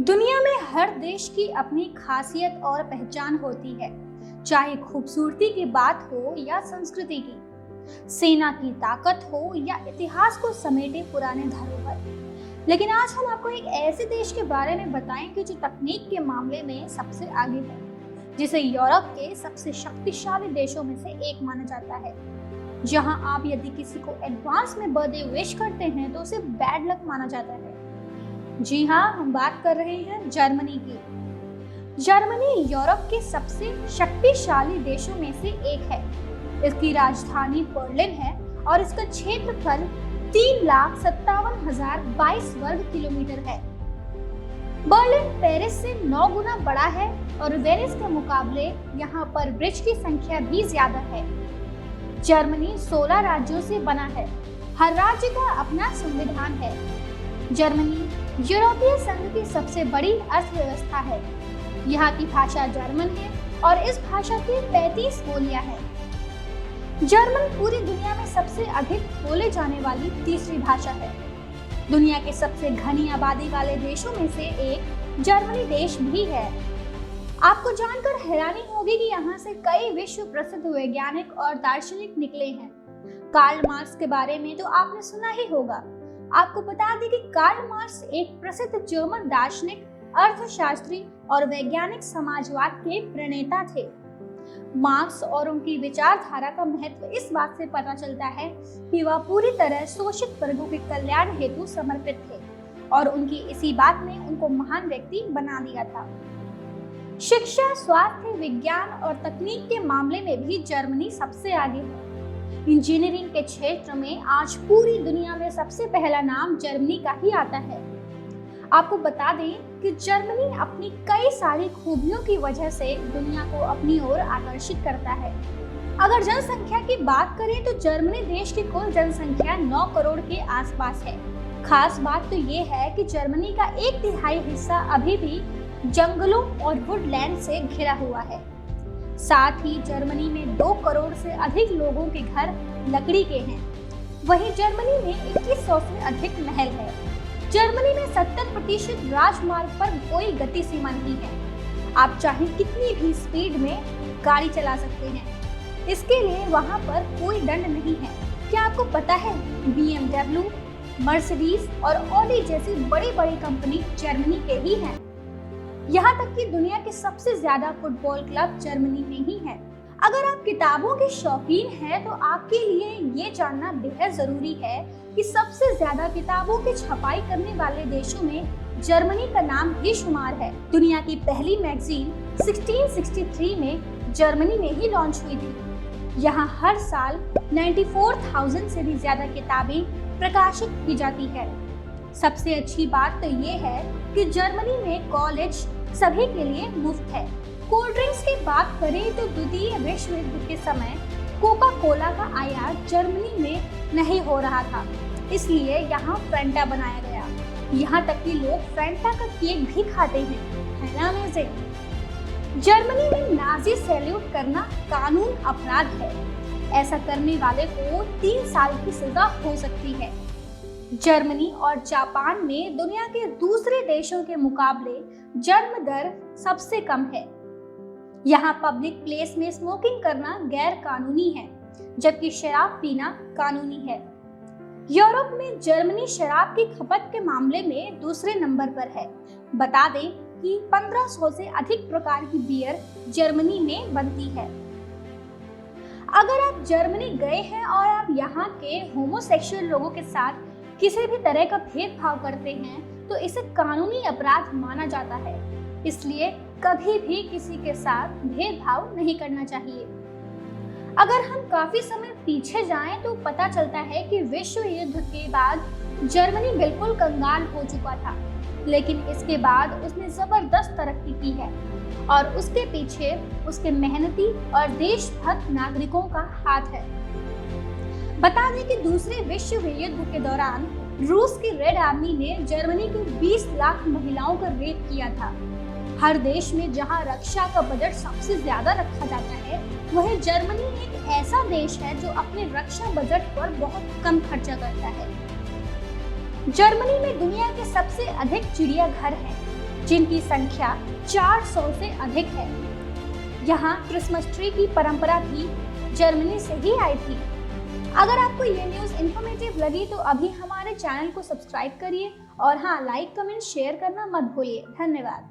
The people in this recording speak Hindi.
दुनिया में हर देश की अपनी खासियत और पहचान होती है, चाहे खूबसूरती की बात हो या संस्कृति की, सेना की ताकत हो या इतिहास को समेटे पुराने धरोहर। लेकिन आज हम आपको एक ऐसे देश के बारे में बताएंगे जो तकनीक के मामले में सबसे आगे है, जिसे यूरोप के सबसे शक्तिशाली देशों में से एक माना जाता है। जहां आप यदि किसी को एडवांस में बर्थडे विश करते हैं तो उसे बैड लक माना जाता है। जी हाँ, हम बात कर रहे हैं जर्मनी की। जर्मनी यूरोप के सबसे शक्तिशाली देशों में से एक है। इसकी राजधानी बर्लिन है और इसका क्षेत्रफल 3,57,022 वर्ग किलोमीटर है। बर्लिन पेरिस से 9 गुना बड़ा है और वेनिस के मुकाबले यहाँ पर ब्रिज की संख्या भी ज्यादा है। जर्मनी 16 राज्यों से बना है। हर राज्य का अपना संविधान है। जर्मनी यूरोपीय संघ की सबसे बड़ी अर्थव्यवस्था है। यहाँ की भाषा जर्मन है और इस भाषा की 35 बोलियां हैं। जर्मन पूरी दुनिया में सबसे अधिक बोले जाने वाली तीसरी भाषा है। दुनिया के सबसे घनी आबादी वाले देशों में से एक जर्मनी देश भी है। आपको जानकर हैरानी होगी कि यहाँ से कई विश्व प्रसिद्ध वैज्ञानिक और दार्शनिक निकले हैं। कार्ल मार्क्स के बारे में तो आपने सुना ही होगा। आपको बता दें कि कार्ल मार्क्स एक प्रसिद्ध जर्मन दार्शनिक, अर्थशास्त्री और वैज्ञानिक समाजवाद के प्रणेता थे। मार्क्स और उनकी विचारधारा का महत्व इस बात से पता चलता है कि वह पूरी तरह शोषित वर्गों के कल्याण हेतु समर्पित थे और उनकी इसी बात ने उनको महान व्यक्ति बना दिया था। शिक्षा, स्वास्थ्य, विज्ञान और तकनीक के मामले में भी जर्मनी सबसे आगे है। इंजीनियरिंग के क्षेत्र में आज पूरी दुनिया में सबसे पहला नाम जर्मनी का ही आता है। आपको बता दें कि जर्मनी अपनी कई सारी खूबियों की वजह से दुनिया को अपनी ओर आकर्षित करता है। अगर जनसंख्या की बात करें तो जर्मनी देश की कुल जनसंख्या 9 करोड़ के आसपास है। खास बात तो ये है कि जर्मनी का 1/3 हिस्सा अभी भी जंगलों और वुडलैंड से घिरा हुआ है। साथ ही जर्मनी में 2 करोड़ से अधिक लोगों के घर लकड़ी के हैं। वहीं जर्मनी में 2100 से अधिक महल है। जर्मनी में 70% राजमार्ग पर कोई गति सीमा नहीं है। आप चाहे कितनी भी स्पीड में गाड़ी चला सकते हैं, इसके लिए वहां पर कोई दंड नहीं है। क्या आपको पता है BMW, मर्सिडीज और ऑडी जैसी बड़ी बड़ी कंपनी जर्मनी के ही हैं। यहाँ तक कि दुनिया के सबसे ज्यादा फुटबॉल क्लब जर्मनी में ही है। अगर आप किताबों के शौकीन हैं तो आपके लिए ये जानना बेहद जरूरी है कि सबसे ज्यादा किताबों की छपाई करने वाले देशों में जर्मनी का भी भी शुमार है। दुनिया की पहली मैगजीन 1663 में जर्मनी में ही लॉन्च हुई थी। यहाँ हर साल 94,000 से भी ज्यादा किताबें प्रकाशित की जाती है। सबसे अच्छी बात तो ये है कि जर्मनी में कॉलेज सभी के लिए मुफ्त है। कोल्ड ड्रिंक्स की बात करें तो द्वितीय विश्व युद्ध के समय कोका कोला का आयात जर्मनी में नहीं हो रहा था, इसलिए यहाँ फैंटा बनाया गया। यहाँ तक कि लोग फैंटा का केक भी खाते हैं। है ना अमेजिंग? जर्मनी में नाजी सैल्यूट करना कानून अपराध है। ऐसा करने वाले को 3 साल की सजा हो सकती है। जर्मनी और जापान में दुनिया के दूसरे देशों के मुकाबले जन्म दर सबसे कम है। यहाँ पब्लिक प्लेस में स्मोकिंग करना गैर कानूनी है, जबकि शराब पीना कानूनी है। यूरोप में जर्मनी शराब की खपत के मामले में दूसरे नंबर पर है। बता दें कि 1500 से अधिक प्रकार की बियर जर्मनी में बनती है। अगर आप जर्मनी गए हैं और आप यहाँ के होमोसेक्सुअल लोगों के साथ किसी भी तरह का भेदभाव करते हैं तो इसे कानूनी अपराध माना जाता है। इसलिए कभी भी किसी के साथ भेदभाव नहीं करना चाहिए। अगर हम काफी समय पीछे जाएं तो पता चलता है कि विश्व युद्ध के बाद जर्मनी बिल्कुल कंगाल हो चुका था, लेकिन इसके बाद उसने जबरदस्त तरक्की की है और उसके पीछे उसके मेहनती और देशभक्त नागरिकों का हाथ है। बता दें कि दूसरे विश्व युद्ध के दौरान रूस की रेड आर्मी ने जर्मनी की 20 लाख महिलाओं का रेप किया था। हर देश में जहां रक्षा का बजट सबसे ज्यादा रखा जाता है, वहीं जर्मनी एक ऐसा देश है जो अपने रक्षा बजट पर बहुत कम खर्चा करता है। जर्मनी में दुनिया के सबसे अधिक चिड़ियाघर हैं, जिनकी संख्या 400 से अधिक है। यहाँ क्रिसमस ट्री की परंपरा भी जर्मनी से ही आई थी। अगर आपको ये न्यूज़ इन्फॉर्मेटिव लगी तो अभी हमारे चैनल को सब्सक्राइब करिए और हाँ, लाइक, कमेंट, शेयर करना मत भूलिए। धन्यवाद।